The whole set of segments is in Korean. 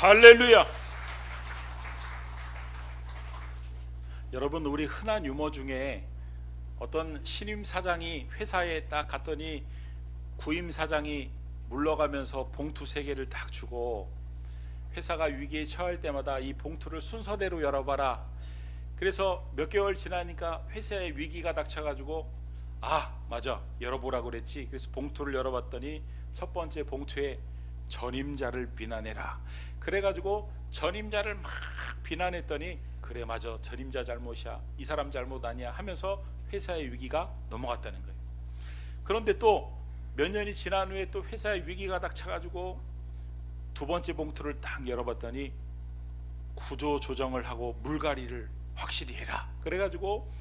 할렐루야. 여러분, 우리 흔한 유머 중에 어떤 신임 사장이 회사에 딱 갔더니 구임 사장이 물러가면서 봉투 3개를 딱 주고, 회사가 위기에 처할 때마다 이 봉투를 순서대로 열어봐라. 그래서 몇 개월 지나니까 회사에 위기가 닥쳐가지고, 아 맞아, 열어보라고 그랬지. 그래서 봉투를 열어봤더니 첫 번째 봉투에 전임자를 비난해라. 그래가지고 전임자를 막 비난했더니, 그래 맞아, 전임자 잘못이야, 이 사람 잘못 아니야 하면서 회사의 위기가 넘어갔다는 거예요. 그런데 또 몇 년이 지난 후에 또 회사의 위기가 닥쳐가지고 두 번째 봉투를 딱 열어봤더니 구조 조정을 하고 물갈이를 확실히 해라. 그래가지고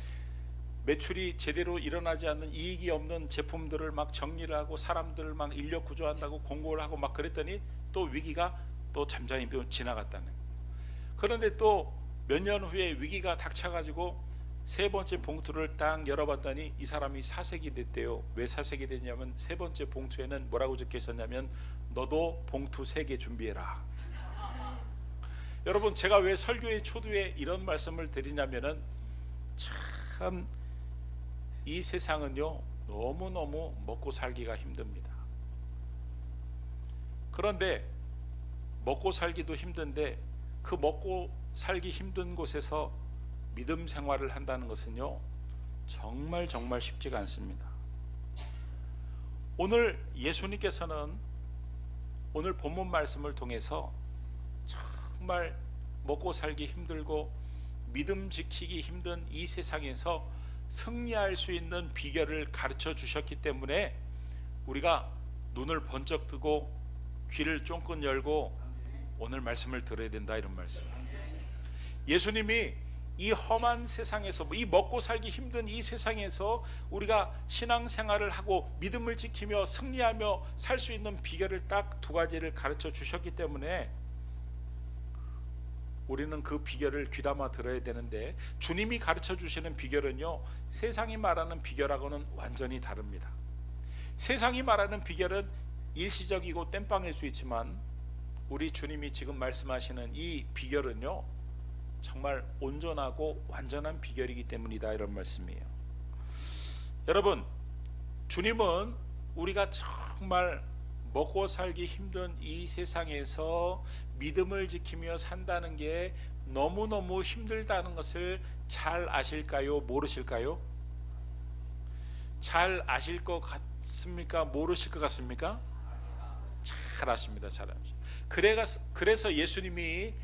매출이 제대로 일어나지 않는, 이익이 없는 제품들을 막 정리를 하고 사람들을 막 인력 구조한다고 공고를 하고 막 그랬더니 또 위기가 또 잠잠히 지나갔다는 거예요. 그런데 또 몇 년 후에 위기가 닥쳐가지고 세 번째 봉투를 딱 열어봤더니 이 사람이 사색이 됐대요. 왜 사색이 됐냐면, 세 번째 봉투에는 뭐라고 적혀 있었냐면, 너도 봉투 3개 준비해라. 여러분, 제가 왜 설교의 초두에 이런 말씀을 드리냐면은, 참 이 세상은요 너무너무 먹고 살기가 힘듭니다. 그런데 먹고 살기도 힘든데, 그 먹고 살기 힘든 곳에서 믿음 생활을 한다는 것은요 정말 쉽지가 않습니다. 오늘 예수님께서는 오늘 본문 말씀을 통해서 정말 먹고 살기 힘들고 믿음 지키기 힘든 이 세상에서 승리할 수 있는 비결을 가르쳐 주셨기 때문에 우리가 눈을 번쩍 뜨고 귀를 쫑긋 열고 오늘 말씀을 들어야 된다, 이런 말씀. 예수님이 이 험한 세상에서, 이 먹고 살기 힘든 이 세상에서 우리가 신앙생활을 하고 믿음을 지키며 승리하며 살 수 있는 비결을 딱 2가지를 가르쳐 주셨기 때문에 우리는 그 비결을 귀담아 들어야 되는데, 주님이 가르쳐 주시는 비결은요 세상이 말하는 비결하고는 완전히 다릅니다. 세상이 말하는 비결은 일시적이고 땜빵일 수 있지만, 우리 주님이 지금 말씀하시는 이 비결은요 정말 온전하고 완전한 비결이기 때문이다, 이런 말씀이에요. 여러분, 주님은 우리가 정말 먹고 살기 힘든 이 세상에서 믿음을 지키며 산다는 게 너무너무 힘들다는 것을 잘 아실까요? 모르실까요? 잘 아실 것 같습니까? 모르실 것 같습니까? 잘 아십니다. 잘 아십니다. 그래서 예수님이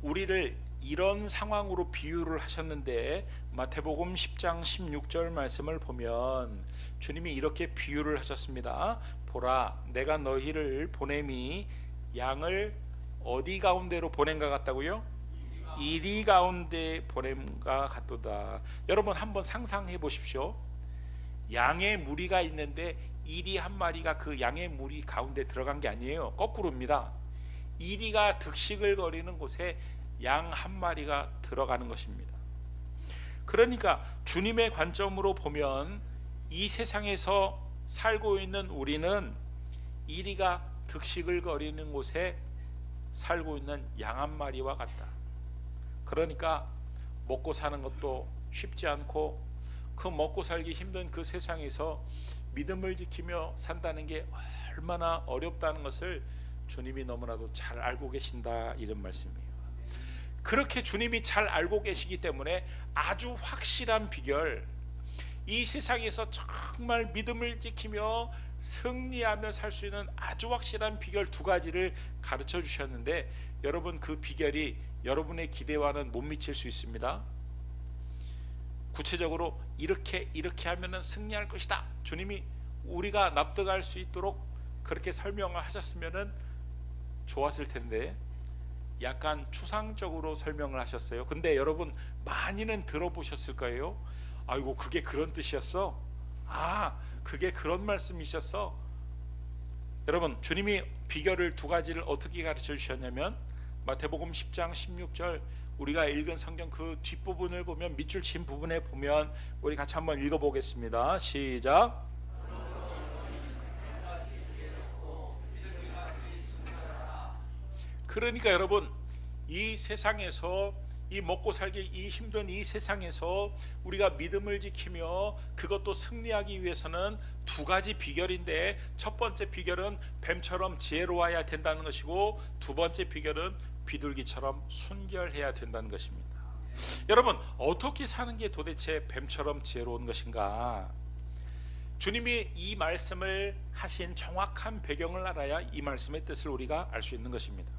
우리를 이런 상황으로 비유를 하셨는데, 마태복음 10장 16절 말씀을 보면 주님이 이렇게 비유를 하셨습니다. 보라, 내가 너희를 보냄이 양을 어디 가운데로 보낸가 같다고요? 이리 가운데 보냄과 같도다. 여러분 한번 상상해 보십시오. 양의 무리가 있는데 이리 한 마리가 그 양의 무리 가운데 들어간 게 아니에요. 거꾸로입니다. 이리가 득식을 거리는 곳에 양 한 마리가 들어가는 것입니다. 그러니까 주님의 관점으로 보면 이 세상에서 살고 있는 우리는 이리가 득식을 거리는 곳에 살고 있는 양 한 마리와 같다. 그러니까 먹고 사는 것도 쉽지 않고, 그 먹고 살기 힘든 그 세상에서 믿음을 지키며 산다는 게 얼마나 어렵다는 것을 주님이 너무나도 잘 알고 계신다, 이런 말씀이에요. 그렇게 주님이 잘 알고 계시기 때문에 아주 확실한 비결, 이 세상에서 정말 믿음을 지키며 승리하며 살 수 있는 아주 확실한 비결 2가지를 가르쳐 주셨는데, 여러분 그 비결이 여러분의 기대와는 못 미칠 수 있습니다. 구체적으로 이렇게 하면은 승리할 것이다, 주님이 우리가 납득할 수 있도록 그렇게 설명을 하셨으면은 좋았을 텐데 약간 추상적으로 설명을 하셨어요. 근데 여러분 많이는 들어보셨을 거예요. 아이고, 그게 그런 뜻이었어? 아, 그게 그런 말씀이셨어? 여러분, 주님이 비결을 2가지를 어떻게 가르쳐 주셨냐면, 마태복음 10장 16절, 우리가 읽은 성경 그 뒷부분을 보면, 밑줄 친 부분에 보면 우리 같이 한번 읽어보겠습니다. 시작. 그러니까 여러분, 이 세상에서, 이 먹고 살기 이 힘든 이 세상에서 우리가 믿음을 지키며 그것도 승리하기 위해서는 두 가지 비결인데, 첫 번째 비결은 뱀처럼 지혜로워야 된다는 것이고, 두 번째 비결은 비둘기처럼 순결해야 된다는 것입니다. 여러분, 어떻게 사는 게 도대체 뱀처럼 지혜로운 것인가? 주님이 이 말씀을 하신 정확한 배경을 알아야 이 말씀의 뜻을 우리가 알 수 있는 것입니다.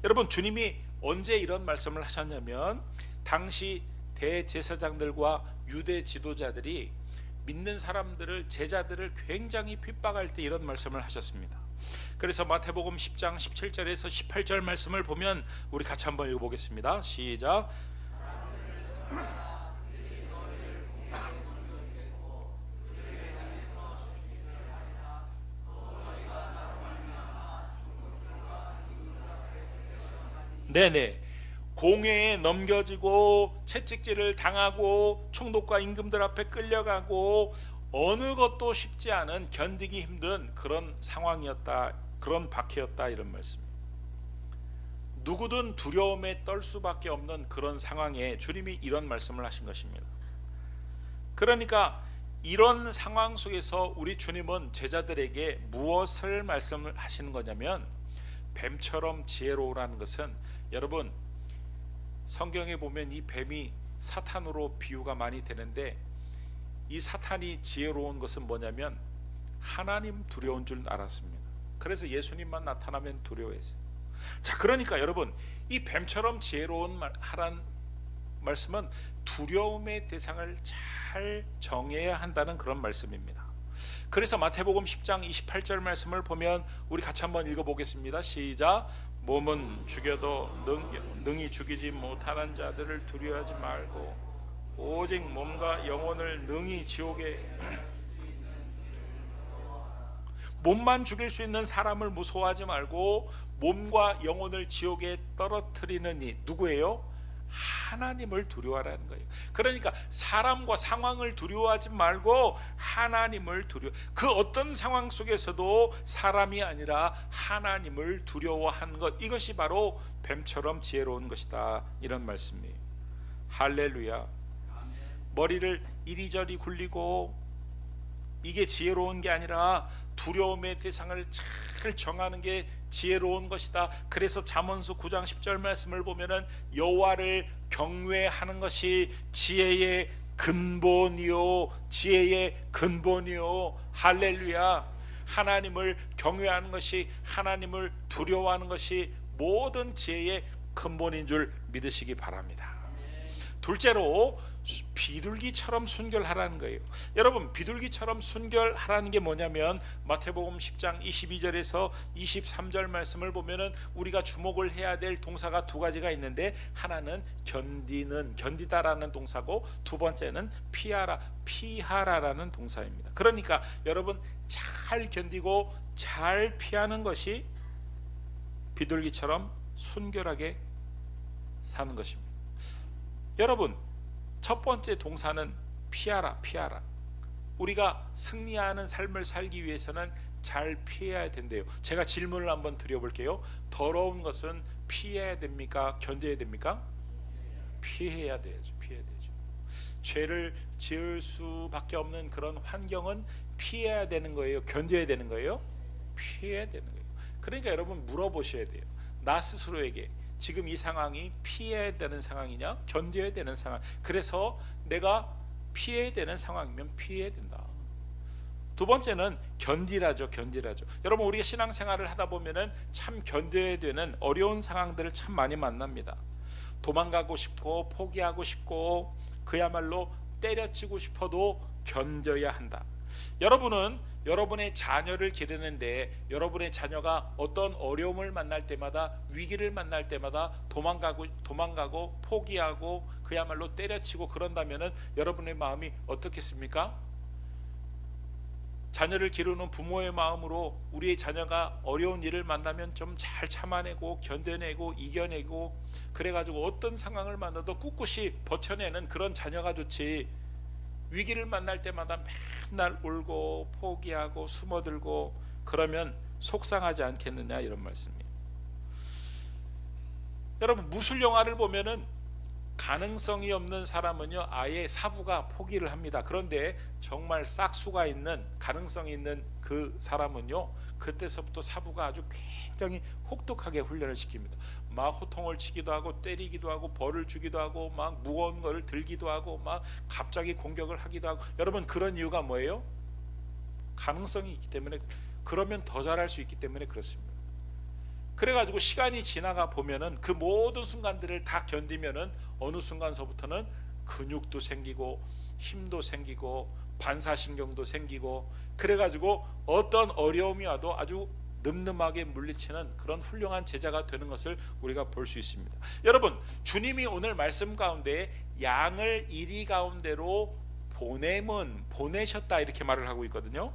여러분, 주님이 언제 이런 말씀을 하셨냐면, 당시 대제사장들과 유대 지도자들이 믿는 사람들을, 제자들을 굉장히 핍박할 때 이런 말씀을 하셨습니다. 그래서 마태복음 10장 17절에서 18절 말씀을 보면 우리 같이 한번 읽어보겠습니다. 시작. 네네. 공회에 넘겨지고 채찍질을 당하고 총독과 임금들 앞에 끌려가고 어느 것도 쉽지 않은, 견디기 힘든 그런 상황이었다, 그런 박해였다, 이런 말씀. 누구든 두려움에 떨 수밖에 없는 그런 상황에 주님이 이런 말씀을 하신 것입니다. 그러니까 이런 상황 속에서 우리 주님은 제자들에게 무엇을 말씀을 하시는 거냐면, 뱀처럼 지혜로우라는 것은, 여러분, 성경에 보면 이 뱀이 사탄으로 비유가 많이 되는데, 이 사탄이 지혜로운 것은 뭐냐면 하나님 두려운 줄 알았습니다. 그래서 예수님만 나타나면 두려워했어요. 자, 그러니까 여러분, 이 뱀처럼 지혜로운 하란 말씀은 두려움의 대상을 잘 정해야 한다는 그런 말씀입니다. 그래서 마태복음 10장 28절 말씀을 보면 우리 같이 한번 읽어보겠습니다. 시작. 몸은 죽여도 능히 죽이지 못하는 자들을 두려워하지 말고 오직 몸과 영혼을 능히 지옥에 몸만 죽일 수 있는 사람을 무서워하지 말고 몸과 영혼을 지옥에 떨어뜨리는 이 누구예요? 하나님을 두려워하라는 거예요. 그러니까 사람과 상황을 두려워하지 말고 하나님을 그 어떤 상황 속에서도 사람이 아니라 하나님을 두려워하는 것, 이것이 바로 뱀처럼 지혜로운 것이다, 이런 말씀이에요. 할렐루야. 머리를 이리저리 굴리고 이게 지혜로운 게 아니라 두려움의 대상을 잘 정하는 게 지혜로운 것이다. 그래서 잠언서 9장 10절 말씀을 보면은 여호와를 경외하는 것이 지혜의 근본이요, 지혜의 근본이요. 할렐루야. 하나님을 경외하는 것이, 하나님을 두려워하는 것이 모든 지혜의 근본인 줄 믿으시기 바랍니다. 둘째로 비둘기처럼 순결하라는 거예요. 여러분, 비둘기처럼 순결하라는 게 뭐냐면 마태복음 10장 22절에서 23절 말씀을 보면은 우리가 주목을 해야 될 동사가 두 가지가 있는데, 하나는 견디다라는 동사고, 두 번째는 피하라라는 동사입니다. 그러니까 여러분, 잘 견디고 잘 피하는 것이 비둘기처럼 순결하게 사는 것입니다. 여러분, 첫 번째 동사는 피하라. 우리가 승리하는 삶을 살기 위해서는 잘 피해야 된대요. 제가 질문을 한번 드려볼게요. 더러운 것은 피해야 됩니까? 견뎌야 됩니까? 피해야 되죠. 죄를 지을 수밖에 없는 그런 환경은 피해야 되는 거예요? 견뎌야 되는 거예요? 피해야 되는 거예요. 그러니까 여러분, 물어보셔야 돼요. 나 스스로에게 지금 이 상황이 피해야 되는 상황이냐, 견뎌야 되는 상황. 그래서 내가 피해야 되는 상황이면 피해야 된다. 두 번째는 견디라죠. 여러분, 우리가 신앙생활을 하다 보면은 참 견뎌야 되는 어려운 상황들을 참 많이 만납니다. 도망가고 싶고 포기하고 싶고 그야말로 때려치고 싶어도 견뎌야 한다. 여러분은 여러분의 자녀를 기르는데, 여러분의 자녀가 어떤 어려움을 만날 때마다, 위기를 만날 때마다 도망가고 포기하고 그야말로 때려치고 그런다면은 여러분의 마음이 어떻겠습니까? 자녀를 기르는 부모의 마음으로 우리의 자녀가 어려운 일을 만나면 좀 잘 참아내고 견뎌내고 이겨내고 그래가지고 어떤 상황을 만나도 꿋꿋이 버텨내는 그런 자녀가 좋지, 위기를 만날 때마다 맨날 울고 포기하고 숨어들고 그러면 속상하지 않겠느냐, 이런 말씀이에요. 여러분 무술 영화를 보면은 가능성이 없는 사람은요 아예 사부가 포기를 합니다. 그런데 정말 싹수가 있는 가능성이 있는 그 사람은요 그때서부터 사부가 아주 굉장히 혹독하게 훈련을 시킵니다. 막 호통을 치기도 하고 때리기도 하고 벌을 주기도 하고 막 무거운 거를 들기도 하고 막 갑자기 공격을 하기도 하고. 여러분 그런 이유가 뭐예요? 가능성이 있기 때문에, 그러면 더 잘할 수 있기 때문에 그렇습니다. 그래가지고 시간이 지나가 보면은 그 모든 순간들을 다 견디면은 어느 순간서부터는 근육도 생기고 힘도 생기고 반사신경도 생기고, 그래가지고 어떤 어려움이 와도 아주 늠름하게 물리치는 그런 훌륭한 제자가 되는 것을 우리가 볼 수 있습니다. 여러분 주님이 오늘 말씀 가운데 양을 이리 가운데로 보내셨다 이렇게 말을 하고 있거든요.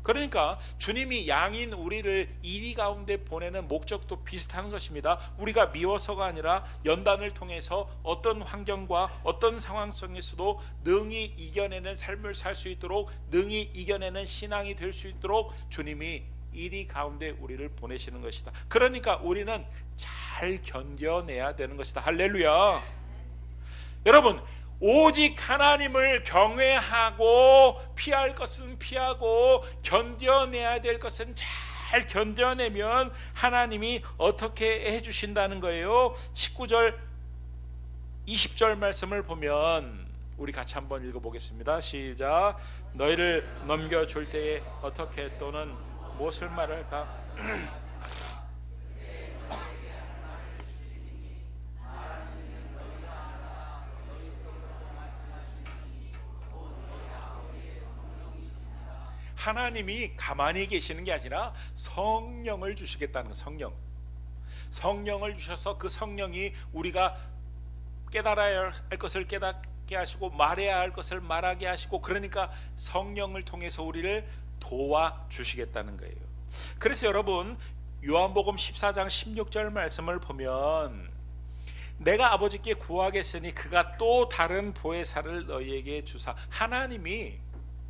그러니까 주님이 양인 우리를 이리 가운데 보내는 목적도 비슷한 것입니다. 우리가 미워서가 아니라 연단을 통해서 어떤 환경과 어떤 상황 속에서도 능히 이겨내는 삶을 살 수 있도록, 능히 이겨내는 신앙이 될 수 있도록 주님이 이리 가운데 우리를 보내시는 것이다. 그러니까 우리는 잘 견뎌내야 되는 것이다. 할렐루야. 여러분 오직 하나님을 경외하고 피할 것은 피하고 견뎌내야 될 것은 잘 견뎌내면 하나님이 어떻게 해주신다는 거예요. 19절 20절 말씀을 보면 우리 같이 한번 읽어보겠습니다. 시작. 너희를 넘겨줄 때에 어떻게 또는 무엇을 말할까? 하나님이 가만히 계시는 게 아니라 성령을 주시겠다는 거. 성령을 주셔서 그 성령이 우리가 깨달아야 할 것을 깨닫게 하시고 말해야 할 것을 말하게 하시고, 그러니까 성령을 통해서 우리를 도와주시겠다는 거예요. 그래서 여러분 요한복음 14장 16절 말씀을 보면 내가 아버지께 구하겠으니 그가 또 다른 보혜사를 너희에게 주사, 하나님이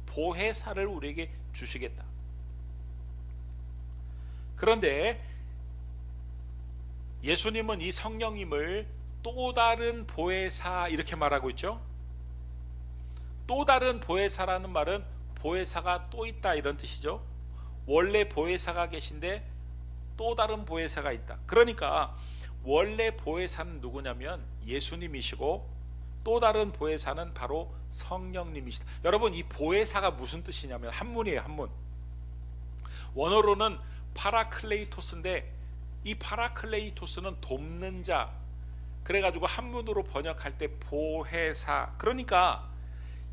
보혜사를 우리에게 주시겠다. 그런데 예수님은 이 성령님을 또 다른 보혜사 이렇게 말하고 있죠. 또 다른 보혜사라는 말은 보혜사가 또 있다 이런 뜻이죠. 원래 보혜사가 계신데 또 다른 보혜사가 있다. 그러니까 원래 보혜사는 누구냐면 예수님이시고 또 다른 보혜사는 바로 성령님이시다. 여러분 이 보혜사가 무슨 뜻이냐면 한문이에요. 한문. 원어로는 파라클레이토스인데 이 파라클레이토스는 돕는 자, 그래가지고 한문으로 번역할 때 보혜사. 그러니까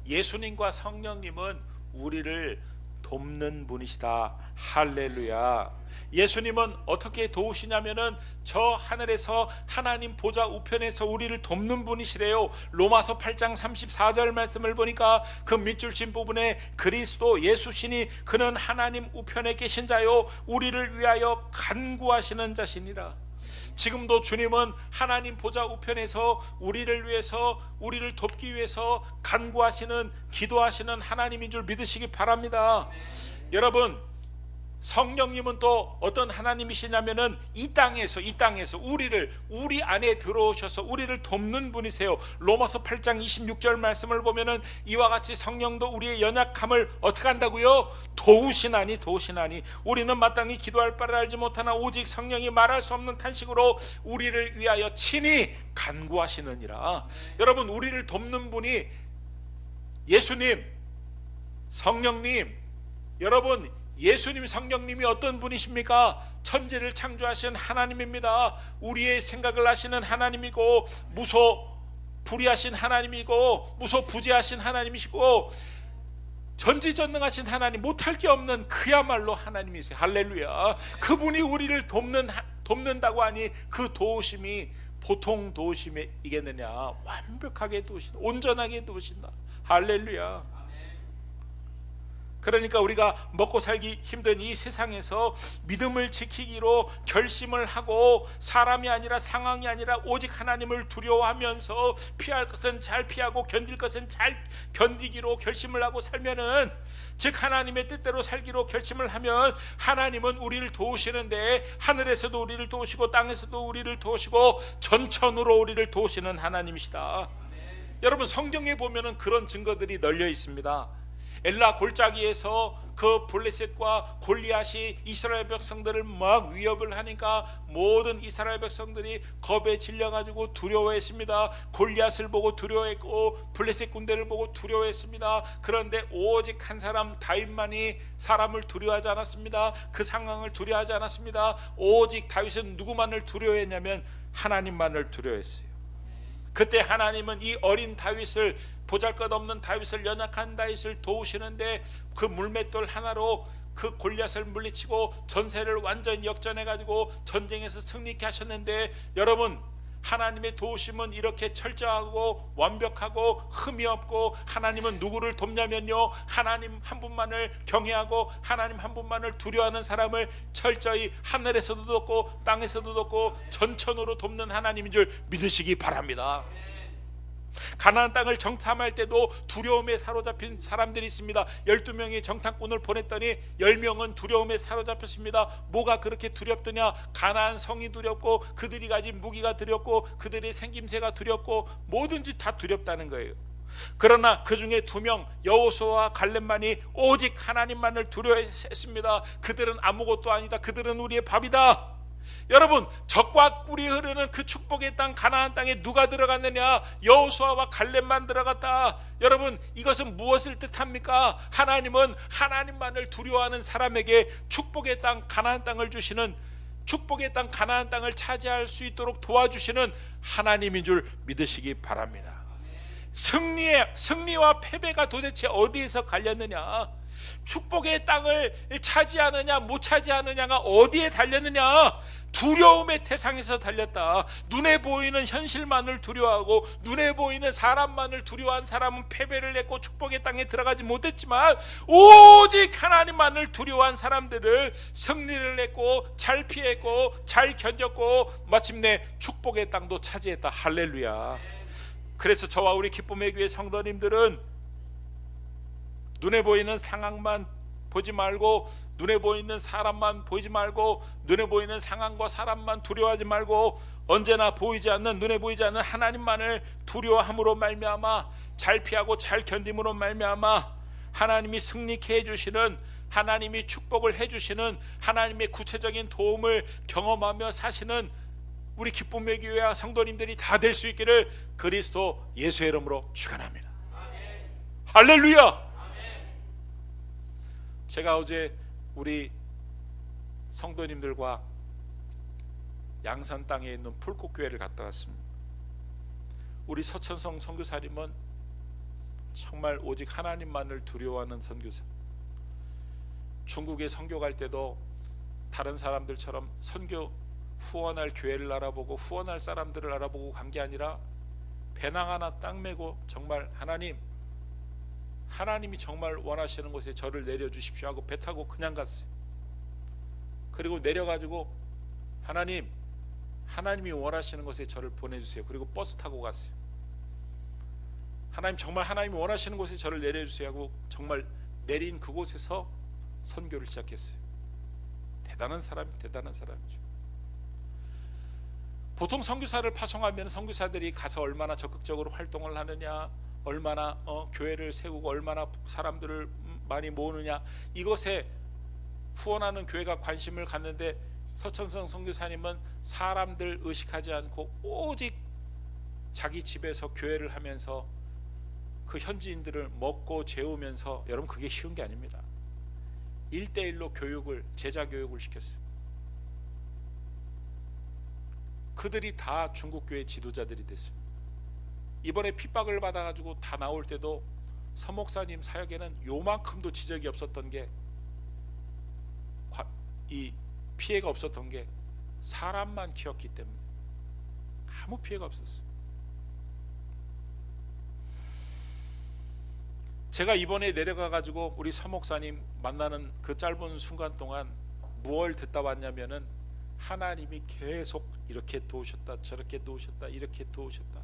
예수님과 성령님은 우리를 돕는 분이시다. 할렐루야. 예수님은 어떻게 도우시냐면은 저 하늘에서 하나님 보좌 우편에서 우리를 돕는 분이시래요. 로마서 8장 34절 말씀을 보니까 그 밑줄 친 부분에 그리스도 예수시니 그는 하나님 우편에 계신 자요 우리를 위하여 간구하시는 자시니라. 지금도 주님은 하나님 보좌 우편에서 우리를 위해서, 우리를 돕기 위해서 간구하시는, 기도하시는 하나님인 줄 믿으시기 바랍니다. 여러분 성령님은 또 어떤 하나님이시냐면은 이 땅에서 우리 안에 들어오셔서 우리를 돕는 분이세요. 로마서 8장 26절 말씀을 보면은 이와 같이 성령도 우리의 연약함을 어떻게 한다고요? 도우시나니 우리는 마땅히 기도할 바를 알지 못하나 오직 성령이 말할 수 없는 탄식으로 우리를 위하여 친히 간구하시느니라. 여러분 우리를 돕는 분이 예수님, 성령님. 여러분 예수님, 성령님이 어떤 분이십니까? 천지를 창조하신 하나님입니다. 우리의 생각을 하시는 하나님이고 무소불위하신 하나님이고 무소부재하신 하나님이시고 전지전능하신 하나님, 못할 게 없는 그야말로 하나님이세요. 할렐루야. 그분이 우리를 돕는다고 하니 그 도우심이 보통 도우심이겠느냐? 완벽하게 도우신다, 온전하게 도우신다. 할렐루야. 그러니까 우리가 먹고 살기 힘든 이 세상에서 믿음을 지키기로 결심을 하고 사람이 아니라 상황이 아니라 오직 하나님을 두려워하면서 피할 것은 잘 피하고 견딜 것은 잘 견디기로 결심을 하고 살면은, 즉 하나님의 뜻대로 살기로 결심을 하면 하나님은 우리를 도우시는데, 하늘에서도 우리를 도우시고 땅에서도 우리를 도우시고 전천후로 우리를 도우시는 하나님이시다. 여러분, 성경에 보면은 그런 증거들이 널려 있습니다. 엘라 골짜기에서 그 블레셋과 골리앗이 이스라엘 백성들을 막 위협을 하니까 모든 이스라엘 백성들이 겁에 질려가지고 두려워했습니다. 골리앗을 보고 두려워했고 블레셋 군대를 보고 두려워했습니다. 그런데 오직 한 사람 다윗만이 사람을 두려워하지 않았습니다. 그 상황을 두려워하지 않았습니다. 오직 다윗은 누구만을 두려워했냐면 하나님만을 두려워했어요. 그때 하나님은 이 어린 다윗을, 보잘것없는 다윗을, 연약한 다윗을 도우시는데 그 물맷돌 하나로 그 골리앗을 물리치고 전세를 완전히 역전해 가지고 전쟁에서 승리케 하셨는데, 여러분, 하나님의 도우심은 이렇게 철저하고 완벽하고 흠이 없고, 하나님은 누구를 돕냐면요, 하나님 한 분만을 경외하고 하나님 한 분만을 두려워하는 사람을 철저히 하늘에서도 돕고 땅에서도 돕고 전천후로 돕는 하나님인 줄 믿으시기 바랍니다. 가나안 땅을 정탐할 때도 두려움에 사로잡힌 사람들이 있습니다. 12명의 정탐꾼을 보냈더니 10명은 두려움에 사로잡혔습니다. 뭐가 그렇게 두렵더냐? 가나안 성이 두렵고 그들이 가진 무기가 두렵고 그들의 생김새가 두렵고 뭐든지 다 두렵다는 거예요. 그러나 그 중에 2명, 여호수아와 갈렙만이 오직 하나님만을 두려워했습니다. 그들은 아무것도 아니다. 그들은 우리의 밥이다. 여러분, 적과 꿀이 흐르는 그 축복의 땅 가나안 땅에 누가 들어갔느냐? 여호수아와 갈렙만 들어갔다. 여러분, 이것은 무엇을 뜻합니까? 하나님은 하나님만을 두려워하는 사람에게 축복의 땅 가나안 땅을 주시는, 축복의 땅 가나안 땅을 차지할 수 있도록 도와주시는 하나님인 줄 믿으시기 바랍니다. 승리와 패배가 도대체 어디에서 갈렸느냐? 축복의 땅을 차지하느냐 못 차지하느냐가 어디에 달렸느냐? 두려움의 태상에서 달렸다. 눈에 보이는 현실만을 두려워하고 눈에 보이는 사람만을 두려워한 사람은 패배를 했고 축복의 땅에 들어가지 못했지만, 오직 하나님만을 두려워한 사람들은 승리를 했고 잘 피했고 잘 견뎠고 마침내 축복의 땅도 차지했다. 할렐루야. 그래서 저와 우리 기쁨의 교회 성도님들은 눈에 보이는 상황만 보지 말고, 눈에 보이는 사람만 보지 말고, 눈에 보이는 상황과 사람만 두려워하지 말고, 언제나 보이지 않는, 눈에 보이지 않는 하나님만을 두려워함으로 말미암아, 잘 피하고 잘 견딤으로 말미암아 하나님이 승리케 해주시는, 하나님이 축복을 해주시는, 하나님의 구체적인 도움을 경험하며 사시는 우리 기쁨의 교회와 성도님들이 다 될 수 있기를 그리스도 예수의 이름으로 축원합니다. 할렐루야. 제가 어제 우리 성도님들과 양산 땅에 있는 풀꽃교회를 갔다 왔습니다. 우리 서천성 선교사님은 정말 오직 하나님만을 두려워하는 선교사. 중국에 선교 갈 때도 다른 사람들처럼 선교 후원할 교회를 알아보고 후원할 사람들을 알아보고 간 게 아니라 배낭 하나 딱 메고 정말 하나님이 정말 원하시는 곳에 저를 내려주십시오 하고 배 타고 그냥 갔어요. 그리고 내려가지고 하나님이 원하시는 곳에 저를 보내주세요. 그리고 버스 타고 갔어요. 정말 하나님이 원하시는 곳에 저를 내려주세요 하고 정말 내린 그곳에서 선교를 시작했어요. 대단한 사람이죠. 보통 선교사를 파송하면 선교사들이 가서 얼마나 적극적으로 활동을 하느냐, 얼마나 교회를 세우고 얼마나 사람들을 많이 모으느냐, 이것에 후원하는 교회가 관심을 갖는데, 서천성 선교사님은 사람들 의식하지 않고 오직 자기 집에서 교회를 하면서 그 현지인들을 먹고 재우면서, 여러분 그게 쉬운 게 아닙니다. 1대1로 제자 교육을 시켰어요. 그들이 다 중국교회 지도자들이 됐어요. 이번에 핍박을 받아가지고 다 나올 때도 서목사님 사역에는 요만큼도 지적이 없었던 게, 이 피해가 없었던 게 사람만 키웠기 때문에 아무 피해가 없었어요. 제가 이번에 내려가 가지고 우리 서목사님 만나는 그 짧은 순간 동안 무얼 듣다 왔냐면은 하나님이 계속 이렇게 도우셨다, 저렇게 도우셨다, 이렇게 도우셨다.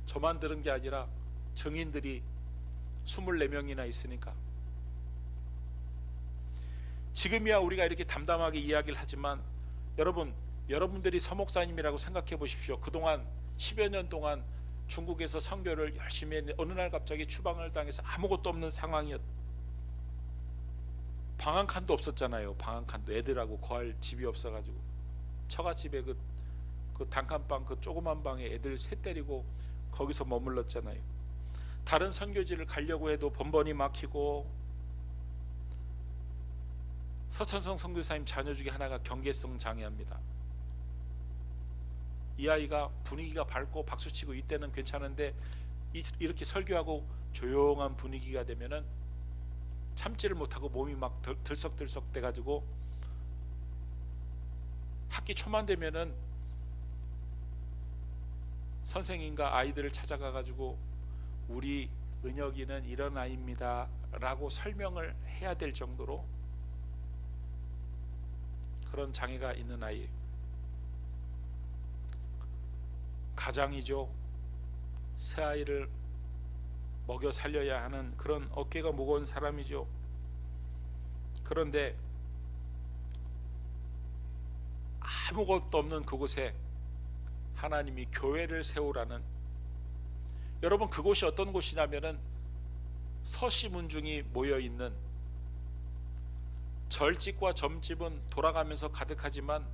저만 들은 게 아니라 증인들이 24명이나 있으니까. 지금이야 우리가 이렇게 담담하게 이야기를 하지만 여러분들이 서목사님이라고 생각해 보십시오. 그동안 10여 년 동안 중국에서 선교를 열심히 했는데 어느 날 갑자기 추방을 당해서 아무것도 없는 상황이었. 방 한 칸도 없었잖아요. 방 한 칸도. 애들하고 거할 집이 없어가지고 처갓집에 그 단칸방, 그 조그만 방에 애들 셋 데리고 거기서 머물렀잖아요. 다른 선교지를 가려고 해도 번번이 막히고. 서천성 선교사님 자녀 중에 하나가 경계성 장애입니다. 이 아이가 분위기가 밝고 박수치고 이때는 괜찮은데 이렇게 설교하고 조용한 분위기가 되면은 참지를 못하고 몸이 막 들썩들썩 돼가지고 학기 초만 되면은 선생님과 아이들을 찾아가가지고 우리 은혁이는 이런 아이입니다 라고 설명을 해야 될 정도로 그런 장애가 있는 아이. 가장이죠. 새 아이를 먹여 살려야 하는 그런 어깨가 무거운 사람이죠. 그런데 아무것도 없는 그곳에 하나님이 교회를 세우라는. 여러분, 그곳이 어떤 곳이냐면은 서시문중이 모여있는, 절집과 점집은 돌아가면서 가득하지만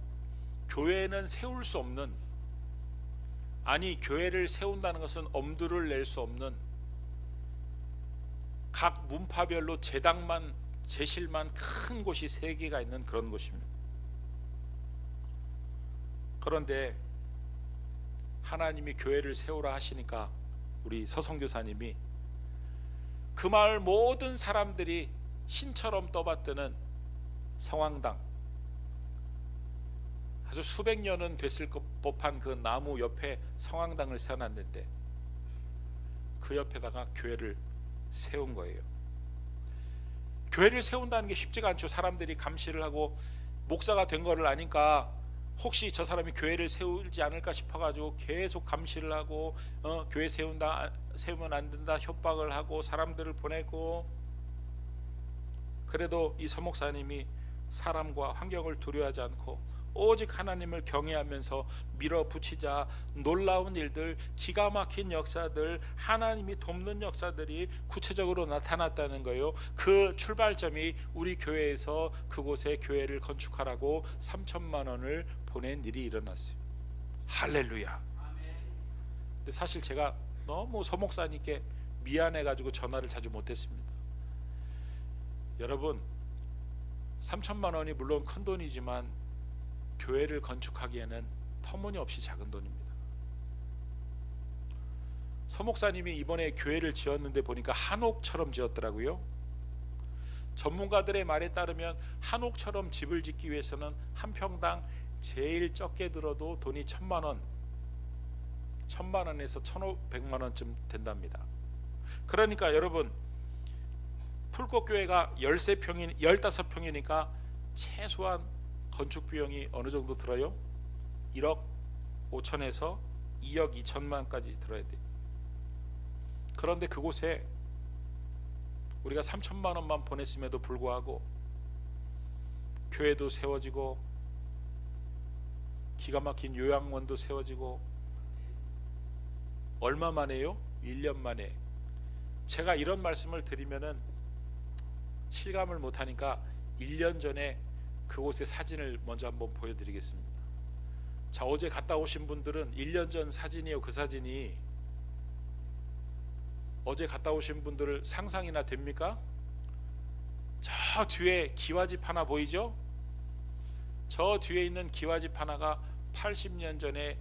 교회는 세울 수 없는, 아니 교회를 세운다는 것은 엄두를 낼 수 없는, 각 문파별로 제당만 제실만 큰 곳이 3개가 있는 그런 곳입니다. 그런데 하나님이 교회를 세우라 하시니까 우리 서성교사님이 그 마을 모든 사람들이 신처럼 떠받드는 성황당, 아주 수백 년은 됐을 법한 그 나무 옆에 성황당을 세워놨는데 그 옆에다가 교회를 세운 거예요. 교회를 세운다는 게 쉽지가 않죠. 사람들이 감시를 하고 목사가 된 거를 아니까 혹시 저 사람이 교회를 세우지 않을까 싶어가지고 계속 감시를 하고 교회 세우면 안 된다 협박을 하고 사람들을 보내고. 그래도 이 서목사님이 사람과 환경을 두려워하지 않고 오직 하나님을 경외하면서 밀어붙이자 놀라운 일들, 기가 막힌 역사들, 하나님이 돕는 역사들이 구체적으로 나타났다는 거예요. 그 출발점이 우리 교회에서 그곳에 교회를 건축하라고 3천만 원을 보낸 일이 일어났어요. 할렐루야. 근데 사실 제가 너무 서목사님께 미안해가지고 전화를 자주 못했습니다. 여러분, 3천만 원이 물론 큰 돈이지만 교회를 건축하기에는 터무니없이 작은 돈입니다. 서목사님이 이번에 교회를 지었는데 보니까 한옥처럼 지었더라고요. 전문가들의 말에 따르면 한옥처럼 집을 짓기 위해서는 한 평당 제일 적게 들어도 돈이 1,000만 원, 1,000만 원에서 1,500만 원쯤 된답니다. 그러니까 여러분, 풀꽃교회가 15평이니까 최소한 건축 비용이 어느 정도 들어요? 1억 5천에서 2억 2천만까지 들어야 돼요. 그런데 그곳에 우리가 3천만 원만 보냈음에도 불구하고 교회도 세워지고 기가 막힌 요양원도 세워지고 얼마 만에요? 1년 만에. 제가 이런 말씀을 드리면은 실감을 못하니까 1년 전에 그곳의 사진을 먼저 한번 보여드리겠습니다. 자, 어제 갔다 오신 분들은 1년 전 사진이에요. 그 사진이 어제 갔다 오신 분들 상상이나 됩니까? 저 뒤에 기와집 하나 보이죠? 저 뒤에 있는 기와집 하나가 80년 전에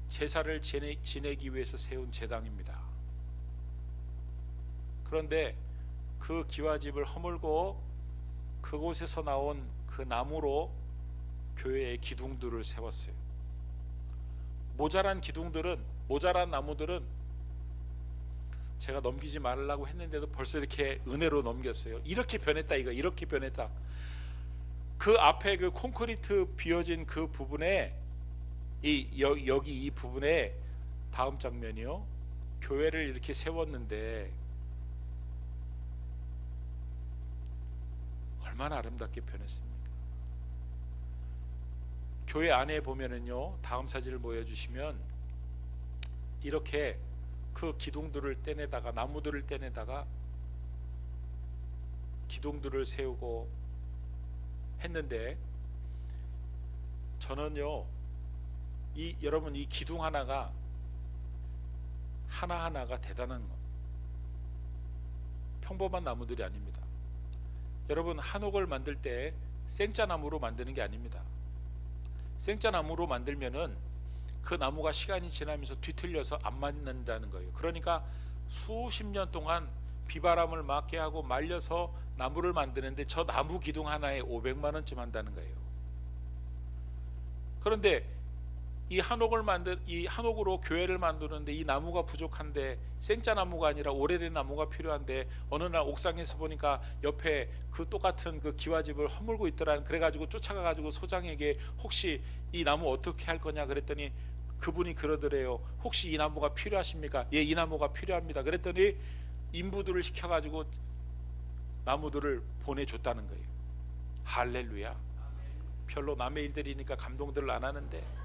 제사를 지내기 위해서 세운 제당입니다. 그런데 그 기와집을 허물고 그곳에서 나온 그 나무로 교회의 기둥들을 세웠어요. 모자란 나무들은 제가 넘기지 말라고 했는데도 벌써 이렇게 은혜로 넘겼어요. 이렇게 변했다, 이거 이렇게 변했다. 그 앞에 그 콘크리트 비어진 그 부분에 여기 이 부분에 다음 장면이요. 교회를 이렇게 세웠는데 얼마나 아름답게 변했습니까? 교회 안에 보면은요, 다음 사진을 보여주시면 이렇게 그 기둥들을 떼내다가 나무들을 떼내다가 기둥들을 세우고 했는데, 저는요, 여러분 이 기둥 하나가 하나하나가 대단한 거, 평범한 나무들이 아닙니다. 여러분 한옥을 만들 때 생짜나무로 만드는 게 아닙니다. 생짜나무로 만들면은 그 나무가 시간이 지나면서 뒤틀려서 안 맞는다는 거예요. 그러니까 수십 년 동안 비바람을 맞게 하고 말려서 나무를 만드는데 저 나무 기둥 하나에 500만 원쯤 한다는 거예요. 그런데 이 한옥으로 교회를 만드는데 이 나무가 부족한데, 생짜나무가 아니라 오래된 나무가 필요한데, 어느 날 옥상에서 보니까 옆에 그 똑같은 그 기와집을 허물고 있더라는. 그래가지고 쫓아가가지고 소장에게 혹시 이 나무 어떻게 할 거냐 그랬더니 그분이 그러더래요. 혹시 이 나무가 필요하십니까? 예, 이 나무가 필요합니다. 그랬더니 인부들을 시켜가지고 나무들을 보내줬다는 거예요. 할렐루야. 별로 남의 일들이니까 감동들을 안 하는데,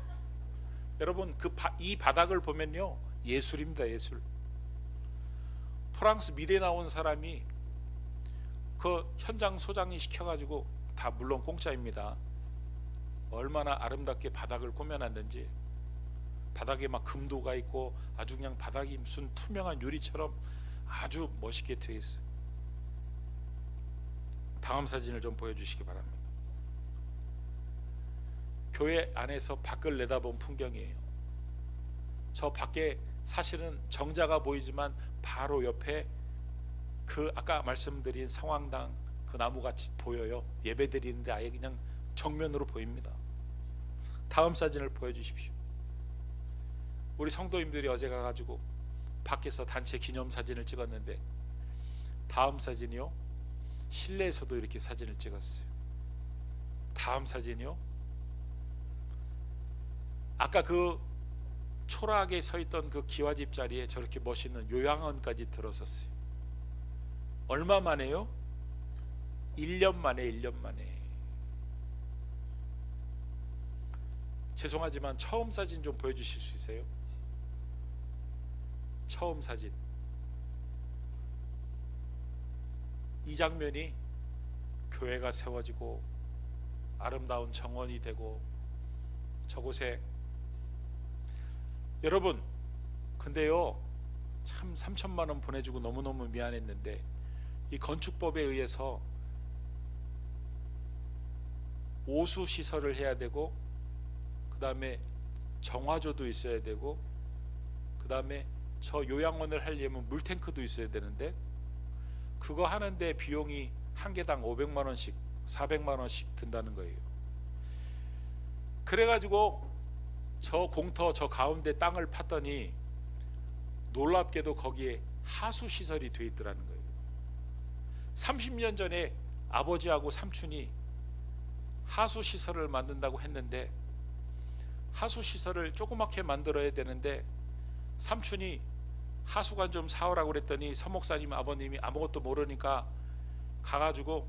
여러분 이 바닥을 보면요, 예술입니다. 예술. 프랑스 미대 나온 사람이 그 현장 소장이 시켜가지고, 다 물론 공짜입니다. 얼마나 아름답게 바닥을 꾸며놨는지. 바닥에 막 금도가 있고 아주 그냥 바닥이 무슨 투명한 유리처럼 아주 멋있게 되어 있어요. 다음 사진을 좀 보여주시기 바랍니다. 교회 안에서 밖을 내다본 풍경이에요. 저 밖에 사실은 정자가 보이지만 바로 옆에 그 아까 말씀드린 성황당 그 나무가 보여요. 예배드리는데 아예 그냥 정면으로 보입니다. 다음 사진을 보여주십시오. 우리 성도님들이 어제 가가지고 밖에서 단체 기념사진을 찍었는데, 다음 사진이요, 실내에서도 이렇게 사진을 찍었어요. 다음 사진이요, 아까 그 초라하게 서 있던 그 기와집 자리에 저렇게 멋있는 요양원까지 들어섰어요. 얼마 만에요? 1년 만에. 1년 만에. 죄송하지만 처음 사진 좀 보여주실 수 있어요? 처음 사진. 이 장면이 교회가 세워지고 아름다운 정원이 되고, 저곳에 여러분, 근데요, 참 3천만 원 보내주고 너무너무 미안했는데, 이 건축법에 의해서 오수 시설을 해야 되고, 그 다음에 정화조도 있어야 되고, 그 다음에 저 요양원을 하려면 물탱크도 있어야 되는데, 그거 하는데 비용이 한 개당 500만 원씩 400만 원씩 든다는 거예요. 그래가지고 저 공터 저 가운데 땅을 팠더니 놀랍게도 거기에 하수시설이 돼 있더라는 거예요. 30년 전에 아버지하고 삼촌이 하수시설을 만든다고 했는데, 하수시설을 조그맣게 만들어야 되는데 삼촌이 하수관 좀 사오라고 그랬더니 서목사님 아버님이 아무것도 모르니까 가가지고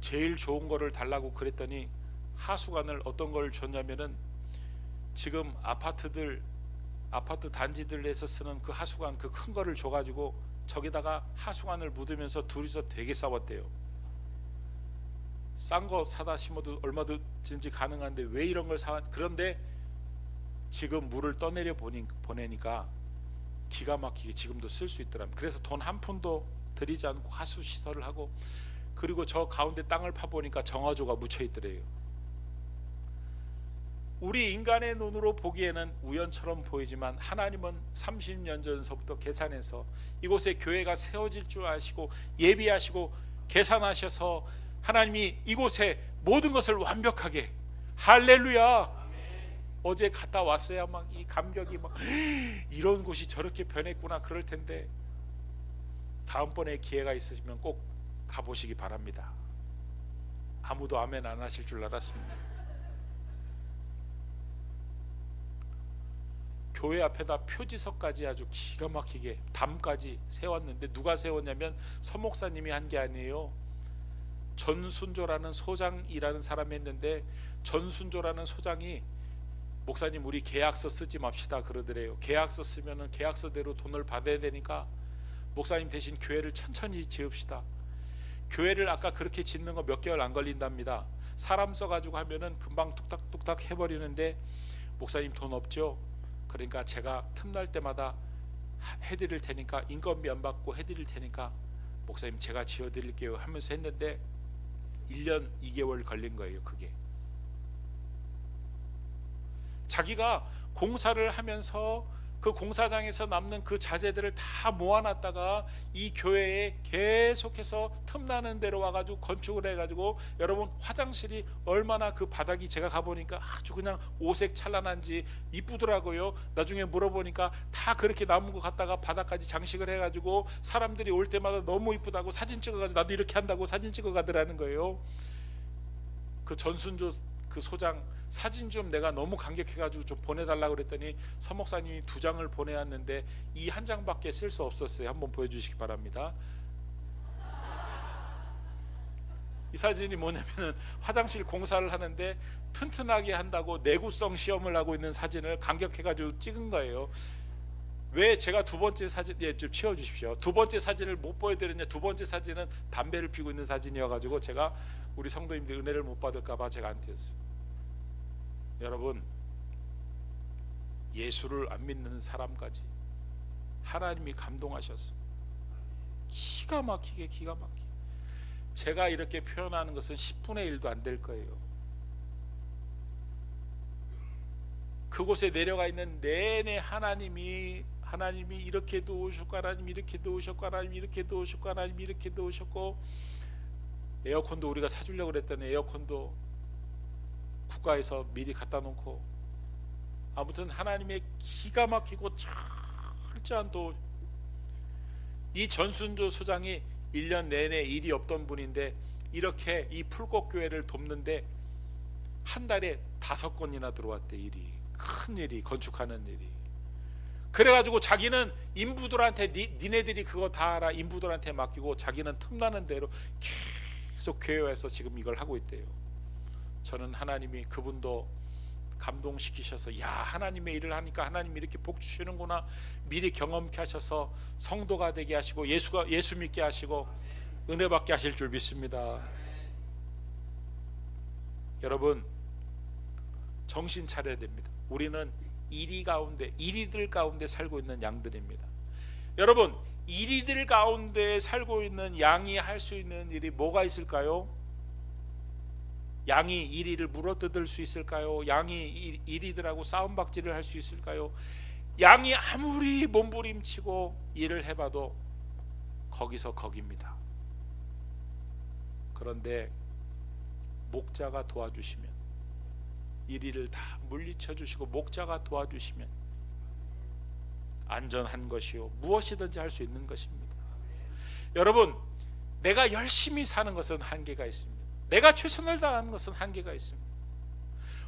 제일 좋은 거를 달라고 그랬더니, 하수관을 어떤 걸 줬냐면은 지금 아파트 단지들에서 쓰는 그 하수관, 그 큰 거를 줘가지고 저기다가 하수관을 묻으면서 둘이서 되게 싸웠대요. 싼 거 사다 심어도 얼마든지 가능한데 왜 이런 걸 사? 그런데 지금 물을 떠내려 보내니까 기가 막히게 지금도 쓸 수 있더랍니다. 그래서 돈 한 푼도 들이지 않고 하수 시설을 하고, 그리고 저 가운데 땅을 파보니까 정화조가 묻혀 있더래요. 우리 인간의 눈으로 보기에는 우연처럼 보이지만, 하나님은 30년 전서부터 계산해서 이곳에 교회가 세워질 줄 아시고 예비하시고 계산하셔서 하나님이 이곳에 모든 것을 완벽하게, 할렐루야, 어제 갔다 왔어야 막 이 감격이 막 이런 곳이 저렇게 변했구나 그럴 텐데, 다음번에 기회가 있으시면 꼭 가보시기 바랍니다. 아무도 아멘 안 하실 줄 알았습니다. 교회 앞에다 표지석까지 아주 기가 막히게 담까지 세웠는데, 누가 세웠냐면 서 목사님이 한 게 아니에요. 전순조라는 소장이라는 사람이 했는데, 전순조라는 소장이 목사님 우리 계약서 쓰지 맙시다 그러더래요. 계약서 쓰면은 계약서대로 돈을 받아야 되니까 목사님 대신 교회를 천천히 지읍시다. 교회를 아까 그렇게 짓는 거 몇 개월 안 걸린답니다. 사람 써가지고 하면은 금방 뚝딱뚝딱 해버리는데, 목사님 돈 없죠? 그러니까 제가 틈날 때마다 해드릴 테니까, 인건비 안 받고 해드릴 테니까 목사님 제가 지어드릴게요 하면서 했는데 1년 2개월 걸린 거예요. 그게 자기가 공사를 하면서 그 공사장에서 남는 그 자재들을 다 모아놨다가 이 교회에 계속해서 틈나는 대로 와가지고 건축을 해가지고, 여러분 화장실이 얼마나 그 바닥이 제가 가보니까 아주 그냥 오색 찬란한지 이쁘더라고요. 나중에 물어보니까 다 그렇게 남은 거 갖다가 바닥까지 장식을 해가지고 사람들이 올 때마다 너무 이쁘다고 사진 찍어가지고 나도 이렇게 한다고 사진 찍어가더라는 거예요. 그 전순조 그 소장 사진 좀 내가 너무 감격해가지고 좀 보내달라고 그랬더니 서 목사님이 2장을 보내왔는데 이 한 장밖에 쓸 수 없었어요. 한번 보여주시기 바랍니다. 이 사진이 뭐냐면은 화장실 공사를 하는데 튼튼하게 한다고 내구성 시험을 하고 있는 사진을 감격해가지고 찍은 거예요. 왜 제가 두 번째 사진, 좀 치워주십시오. 두 번째 사진을 못 보여드렸냐? 두 번째 사진은 담배를 피우고 있는 사진이어가지고 제가 우리 성도님들 은혜를 못 받을까봐 제가 안 띄웠어요. 여러분, 예수를 안 믿는 사람까지 하나님이 감동하셨어. 기가 막히게. 제가 이렇게 표현하는 것은 10분의 1도 안 될 거예요. 그곳에 내려가 있는 내내 하나님이 이렇게 도우셨고, 하나님 이렇게 도우셨고, 하나님 이렇게 도우셨고, 하나님 이렇게 도우셨고, 에어컨도 우리가 사주려고 그랬더니 에어컨도 국가에서 미리 갖다 놓고, 아무튼 하나님의 기가 막히고 철저한 도. 이 전순조 소장이 1년 내내 일이 없던 분인데 이렇게 이 풀꽃교회를 돕는데 한 달에 5건이나 들어왔대. 일이, 큰 일이, 건축하는 일이. 그래가지고 자기는 인부들한테 니네들이 그거 다 알아, 인부들한테 맡기고 자기는 틈나는 대로 계속 교회에서 지금 이걸 하고 있대요. 저는 하나님이 그분도 감동시키셔서, 야, 하나님의 일을 하니까 하나님이 이렇게 복 주시는구나 미리 경험케 하셔서 성도가 되게 하시고 예수 믿게 하시고 은혜 받게 하실 줄 믿습니다. 여러분, 정신 차려야 됩니다. 우리는 이리들 가운데 살고 있는 양들입니다. 여러분, 이리들 가운데 살고 있는 양이 할 수 있는 일이 뭐가 있을까요? 양이 이리를 물어뜯을 수 있을까요? 양이 이리들하고 싸움박질을 할 수 있을까요? 양이 아무리 몸부림치고 일을 해봐도 거기서 거깁니다. 그런데 목자가 도와주시면, 이리를 다 물리쳐 주시고 목자가 도와주시면 안전한 것이요 무엇이든지 할 수 있는 것입니다. 여러분, 내가 열심히 사는 것은 한계가 있습니다. 내가 최선을 다하는 것은 한계가 있습니다.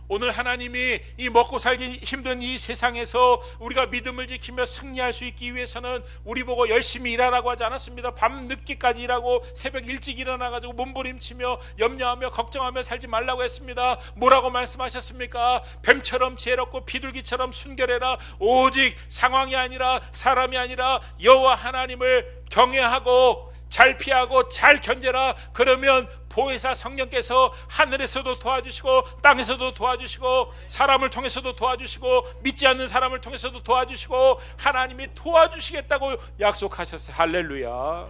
오늘 하나님이 이 먹고 살기 힘든 이 세상에서 우리가 믿음을 지키며 승리할 수 있기 위해서는 우리 보고 열심히 일하라고 하지 않았습니다. 밤 늦게까지 일하고 새벽 일찍 일어나가지고 몸부림치며 염려하며 걱정하며 살지 말라고 했습니다. 뭐라고 말씀하셨습니까? 뱀처럼 지혜롭고 비둘기처럼 순결해라. 오직 상황이 아니라 사람이 아니라 여호와 하나님을 경외하고 잘 피하고 잘 견뎌라. 그러면 보혜사 성령께서 하늘에서도 도와주시고 땅에서도 도와주시고 사람을 통해서도 도와주시고 믿지 않는 사람을 통해서도 도와주시고 하나님이 도와주시겠다고 약속하셨어요. 할렐루야.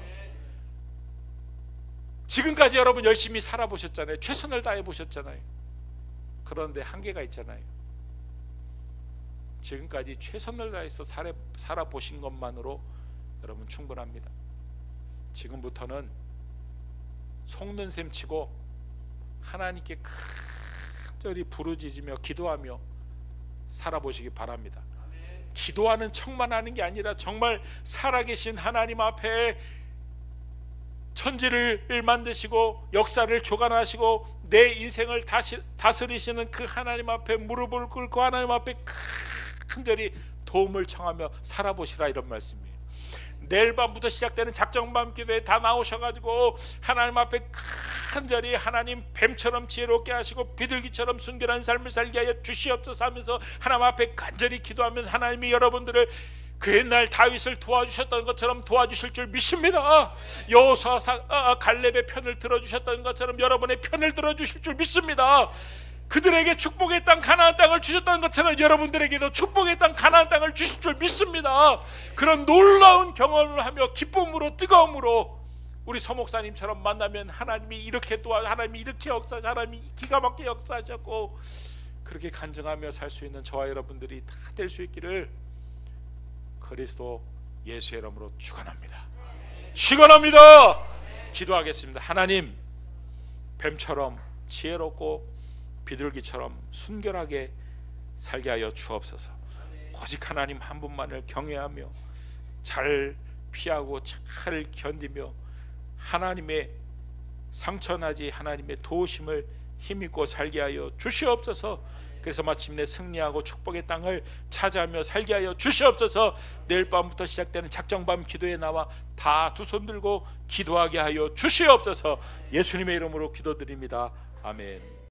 지금까지 여러분 열심히 살아보셨잖아요. 최선을 다해 보셨잖아요. 그런데 한계가 있잖아요. 지금까지 최선을 다해서 살아보신 것만으로 여러분 충분합니다. 지금부터는 속는 셈 치고 하나님께 간절히 부르짖으며 기도하며 살아보시기 바랍니다. 기도하는 척만 하는 게 아니라 정말 살아계신 하나님 앞에 천지를 만드시고 역사를 주관하시고 내 인생을 다스리시는 그 하나님 앞에 무릎을 꿇고 하나님 앞에 간절히 도움을 청하며 살아보시라, 이런 말씀이에요. 내일 밤부터 시작되는 작정밤 기도에 다 나오셔가지고 하나님 앞에 간절히 하나님 뱀처럼 지혜롭게 하시고 비둘기처럼 순결한 삶을 살게 하여 주시옵소서 하면서 하나님 앞에 간절히 기도하면 하나님이 여러분들을 그 옛날 다윗을 도와주셨던 것처럼 도와주실 줄 믿습니다. 여호수아 갈렙의 편을 들어주셨던 것처럼 여러분의 편을 들어주실 줄 믿습니다. 그들에게 축복의 땅 가나안 땅을 주셨던 것처럼 여러분들에게도 축복의 땅 가나안 땅을 주실 줄 믿습니다. 그런 놀라운 경험을 하며 기쁨으로 뜨거움으로 우리 서목사님처럼 만나면 하나님이 이렇게 도와, 하나님이 이렇게 역사하셔, 하나님이 기가 막히게 역사하셨고, 그렇게 간증하며 살 수 있는 저와 여러분들이 다 될 수 있기를 그리스도 예수의 이름으로 축원합니다. 축원합니다. 기도하겠습니다. 하나님, 뱀처럼 지혜롭고 비둘기처럼 순결하게 살게 하여 주옵소서. 오직 하나님 한 분만을 경외하며 잘 피하고 잘 견디며 하나님의 상처나지 하나님의 도우심을 힘입고 살게 하여 주시옵소서. 그래서 마침내 승리하고 축복의 땅을 차지하며 살게 하여 주시옵소서. 내일 밤부터 시작되는 작정밤 기도에 나와 다 두 손 들고 기도하게 하여 주시옵소서. 예수님의 이름으로 기도드립니다. 아멘.